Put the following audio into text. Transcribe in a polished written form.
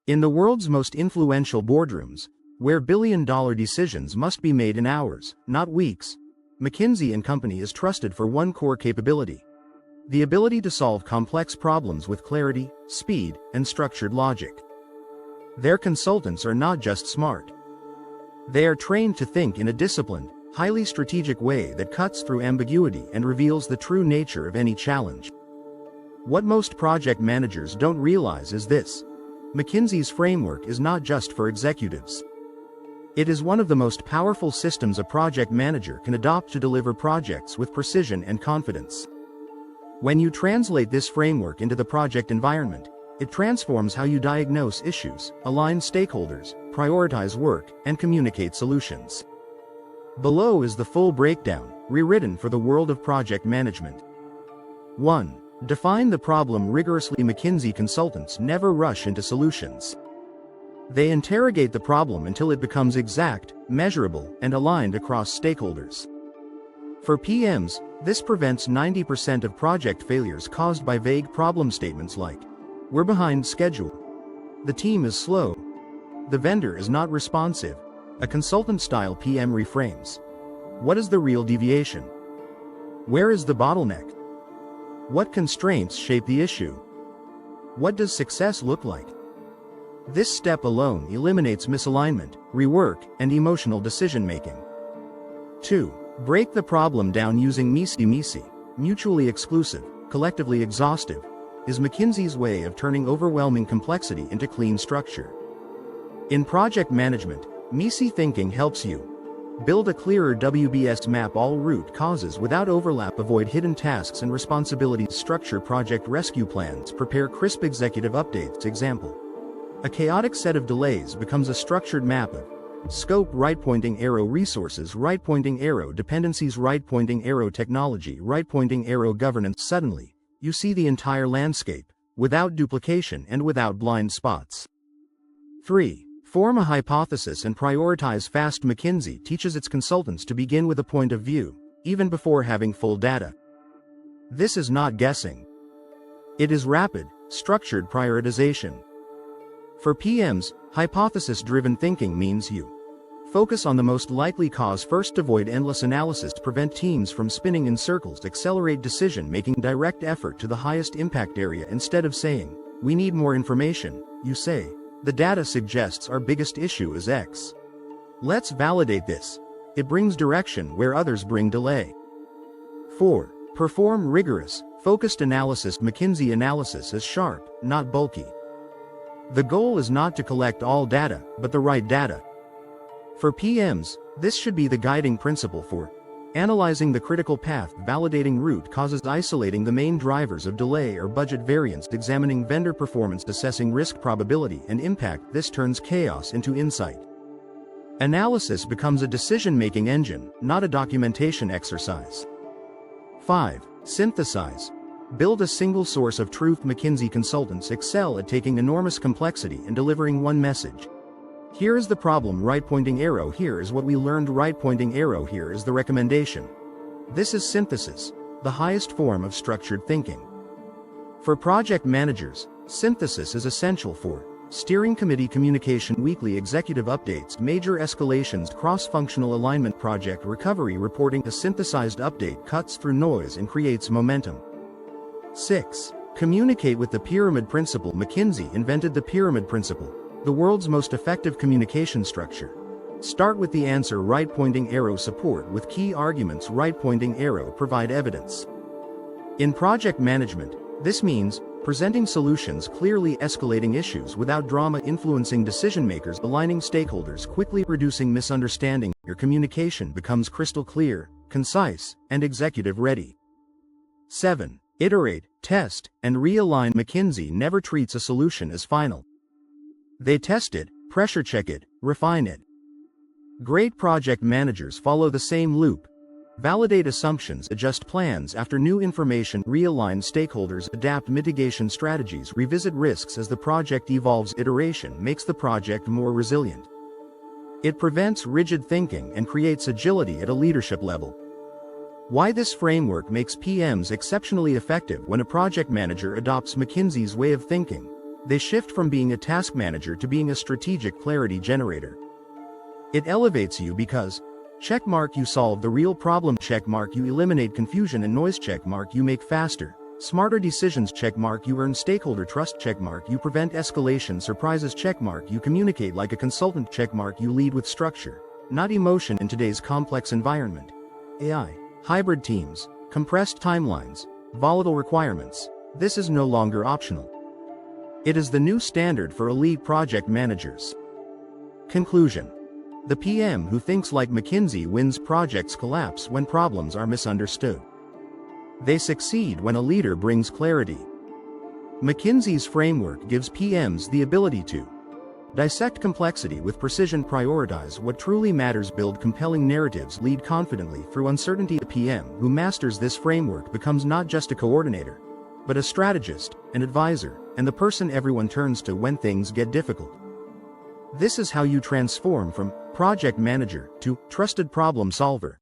In the world's most influential boardrooms, where billion-dollar decisions must be made in hours, not weeks, McKinsey & Company is trusted for one core capability: the ability to solve complex problems with clarity, speed, and structured logic. Their consultants are not just smart. They are trained to think in a disciplined, highly strategic way that cuts through ambiguity and reveals the true nature of any challenge. What most project managers don't realize is this: McKinsey's framework is not just for executives. It is one of the most powerful systems a project manager can adopt to deliver projects with precision and confidence. When you translate this framework into the project environment, it transforms how you diagnose issues, align stakeholders, prioritize work, and communicate solutions. Below is the full breakdown, rewritten for the world of project management. 1. Define the problem rigorously. McKinsey consultants never rush into solutions. They interrogate the problem until it becomes exact, measurable, and aligned across stakeholders. For PMs, this prevents 90% of project failures caused by vague problem statements like, "We're behind schedule," "The team is slow," "The vendor is not responsive." A consultant-style PM reframes: what is the real deviation? Where is the bottleneck? What constraints shape the issue? What does success look like? This step alone eliminates misalignment, rework, and emotional decision-making. 2. Break the problem down using MECE. MECE, mutually exclusive, collectively exhaustive, is McKinsey's way of turning overwhelming complexity into clean structure. In project management, MECE thinking helps you build a clearer WBS map, all root causes without overlap, avoid hidden tasks and responsibilities, structure project rescue plans, prepare crisp executive updates. Example: a chaotic set of delays becomes a structured map of scope, right pointing arrow, resources, right pointing arrow, dependencies, right pointing arrow, technology, right pointing arrow, governance. Suddenly, you see the entire landscape, without duplication and without blind spots. 3. Form a hypothesis and prioritize fast. McKinsey teaches its consultants to begin with a point of view, even before having full data. This is not guessing. It is rapid, structured prioritization. For PMs, hypothesis-driven thinking means you focus on the most likely cause first, avoid endless analysis, prevent teams from spinning in circles, accelerate decision-making, direct effort to the highest impact area. Instead of saying, "We need more information," you say, "The data suggests our biggest issue is X. Let's validate this." It brings direction where others bring delay. 4. Perform rigorous, focused analysis. McKinsey analysis is sharp, not bulky. The goal is not to collect all data, but the right data. For PMs, this should be the guiding principle for analyzing the critical path, validating root causes, isolating the main drivers of delay or budget variance, examining vendor performance, assessing risk, probability, and impact. This turns chaos into insight. Analysis becomes a decision-making engine, not a documentation exercise. 5. Synthesize. Build a single source of truth. McKinsey consultants excel at taking enormous complexity and delivering one message. Here is the problem, right pointing arrow. Here is what we learned, right pointing arrow. Here is the recommendation. This is synthesis, the highest form of structured thinking. For project managers, synthesis is essential for steering committee communication, weekly executive updates, major escalations, cross-functional alignment, project recovery reporting. A synthesized update cuts through noise and creates momentum. 6. Communicate with the pyramid principle. McKinsey invented the pyramid principle, the world's most effective communication structure. Start with the answer, right pointing arrow, support with key arguments, right pointing arrow, provide evidence. In project management, this means presenting solutions clearly, escalating issues without drama, influencing decision makers, aligning stakeholders quickly, reducing misunderstanding. Your communication becomes crystal clear, concise, and executive ready. 7. Iterate, test, and realign. McKinsey never treats a solution as final. They test it, pressure check it, refine it. Great project managers follow the same loop. Validate assumptions, adjust plans after new information, realign stakeholders, adapt mitigation strategies, revisit risks as the project evolves. Iteration makes the project more resilient. It prevents rigid thinking and creates agility at a leadership level. Why this framework makes PMs exceptionally effective. When a project manager adopts McKinsey's way of thinking, They shift from being a task manager to being a strategic clarity generator. It elevates you because checkmark you solve the real problem, checkmark you eliminate confusion and noise, checkmark you make faster, smarter decisions, checkmark you earn stakeholder trust, checkmark you prevent escalation surprises, checkmark you communicate like a consultant, checkmark you lead with structure, not emotion in today's complex environment. AI, hybrid teams, compressed timelines, volatile requirements. This is no longer optional. It is the new standard for elite project managers. Conclusion. The PM who thinks like McKinsey wins. Projects collapse when problems are misunderstood. They succeed when a leader brings clarity. McKinsey's framework gives PMs the ability to dissect complexity with precision, prioritize what truly matters, build compelling narratives, lead confidently through uncertainty. The PM who masters this framework becomes not just a coordinator, but a strategist, an advisor, and the person everyone turns to when things get difficult. This is how you transform from project manager to trusted problem solver.